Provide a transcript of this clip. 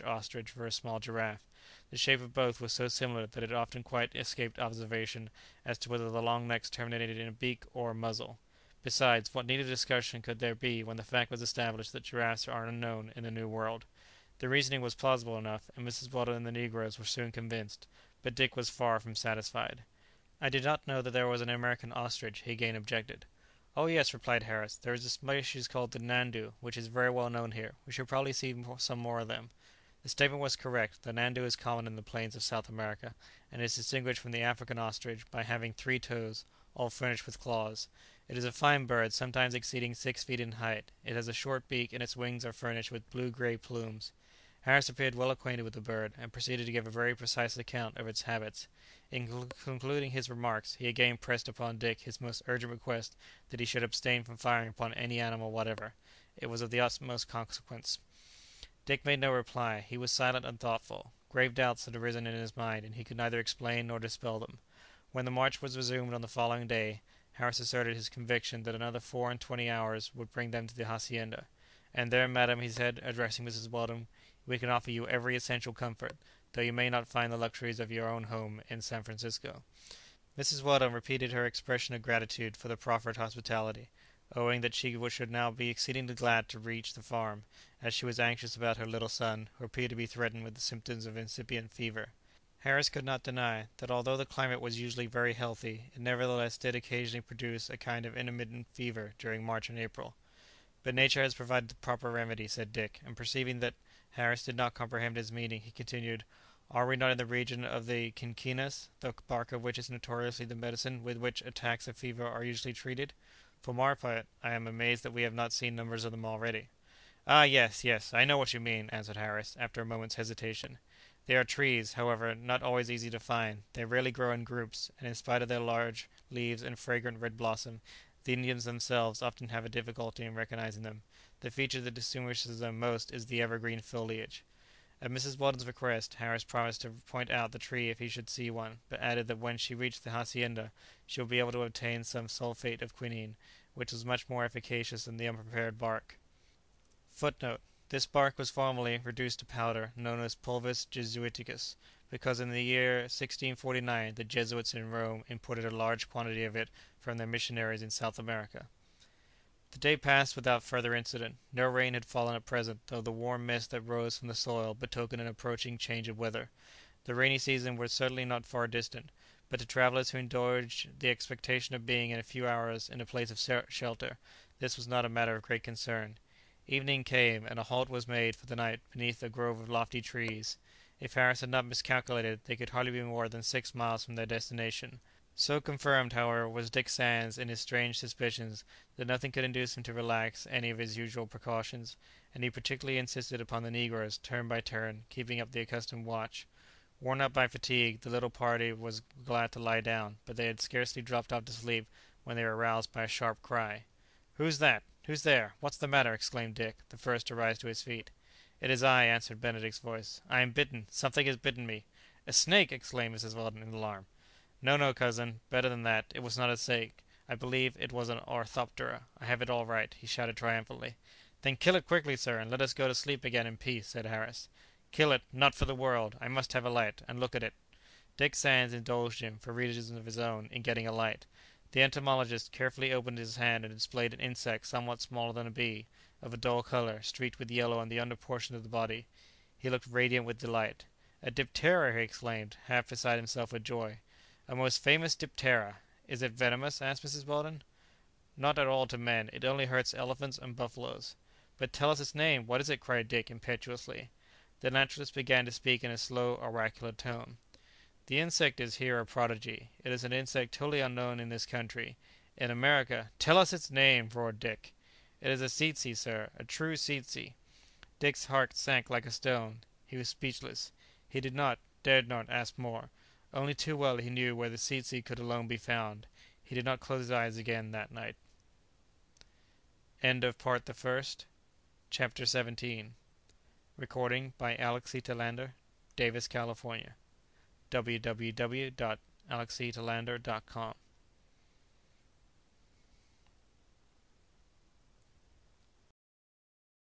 large ostrich for a small giraffe. The shape of both was so similar that it often quite escaped observation as to whether the long necks terminated in a beak or a muzzle. Besides, what need of discussion could there be when the fact was established that giraffes are unknown in the New World? The reasoning was plausible enough, and Mrs. Weldon and the negroes were soon convinced, but Dick was far from satisfied. "I did not know that there was an American ostrich," he again objected. "Oh yes," replied Harris, "there is a species called the nandu, which is very well known here. We shall probably see some more of them." The statement was correct. The nandu is common in the plains of South America, and is distinguished from the African ostrich by having 3 toes, all furnished with claws. It is a fine bird, sometimes exceeding 6 feet in height. It has a short beak, and its wings are furnished with blue-grey plumes. Harris appeared well acquainted with the bird, and proceeded to give a very precise account of its habits. In concluding his remarks, he again pressed upon Dick his most urgent request that he should abstain from firing upon any animal whatever. It was of the utmost consequence. Dick made no reply. He was silent and thoughtful. Grave doubts had arisen in his mind, and he could neither explain nor dispel them. When the march was resumed on the following day, Harris asserted his conviction that another 4 and 20 hours would bring them to the hacienda. "And there, madam," he said, addressing Mrs. Weldon, "we can offer you every essential comfort, though you may not find the luxuries of your own home in San Francisco." Mrs. Weldon repeated her expression of gratitude for the proffered hospitality, owing that she should now be exceedingly glad to reach the farm, as she was anxious about her little son, who appeared to be threatened with the symptoms of incipient fever. Harris could not deny that although the climate was usually very healthy, it nevertheless did occasionally produce a kind of intermittent fever during March and April. "But nature has provided the proper remedy," said Dick, and perceiving that Harris did not comprehend his meaning, he continued, "Are we not in the region of the quinquinas, the bark of which is notoriously the medicine with which attacks of fever are usually treated? For my part, I am amazed that we have not seen numbers of them already." "Ah, yes, yes, I know what you mean," answered Harris, after a moment's hesitation. "They are trees, however, not always easy to find; they rarely grow in groups, and in spite of their large leaves and fragrant red blossom, the Indians themselves often have a difficulty in recognizing them. The feature that distinguishes them most is the evergreen foliage." At Mrs. Weldon's request, Harris promised to point out the tree if he should see one, but added that when she reached the hacienda she would be able to obtain some sulphate of quinine, which was much more efficacious than the unprepared bark. [Footnote: This bark was formerly reduced to powder, known as Pulvis Jesuiticus, because in the year 1649 the Jesuits in Rome imported a large quantity of it from their missionaries in South America. The day passed without further incident. No rain had fallen at present, though the warm mist that rose from the soil betokened an approaching change of weather. The rainy season was certainly not far distant, but to travellers who indulged the expectation of being in a few hours in a place of shelter, this was not a matter of great concern. Evening came, and a halt was made for the night beneath a grove of lofty trees. If Harris had not miscalculated, they could hardly be more than 6 miles from their destination. So confirmed, however, was Dick Sands in his strange suspicions, that nothing could induce him to relax any of his usual precautions, and he particularly insisted upon the negroes, turn by turn, keeping up the accustomed watch. Worn out by fatigue, the little party was glad to lie down, but they had scarcely dropped off to sleep when they were aroused by a sharp cry. "Who's that? Who's there? What's the matter?" exclaimed Dick, the first to rise to his feet. "It is I," answered Benedict's voice. "I am bitten. Something has bitten me." "A snake!" exclaimed Mrs. Weldon in alarm. "No, no, cousin; better than that. It was not a snake. I believe it was an orthoptera. I have it all right," he shouted triumphantly. "Then kill it quickly, sir, and let us go to sleep again in peace," said Harris. "Kill it! Not for the world! I must have a light, and look at it." Dick Sands indulged him, for reasons of his own, in getting a light. The entomologist carefully opened his hand and displayed an insect somewhat smaller than a bee, of a dull colour, streaked with yellow on the under portion of the body. He looked radiant with delight. "A diptera!" he exclaimed, half beside himself with joy. "A most famous diptera! Is it venomous?" asked Mrs. Weldon. "Not at all to men; it only hurts elephants and buffaloes." "But tell us its name; what is it?" cried Dick impetuously. The naturalist began to speak in a slow oracular tone. "The insect is here a prodigy. It is an insect totally unknown in this country. In America—" "Tell us its name!" roared Dick. "It is a tsetse, sir, a true tsetse." Dick's heart sank like a stone. He was speechless. He did not, dared not, ask more. Only too well he knew where the tsetse could alone be found. He did not close his eyes again that night. End of Part the First. Chapter 17. Recording by Alexi Talander, Davis, California. www.alexitalander.com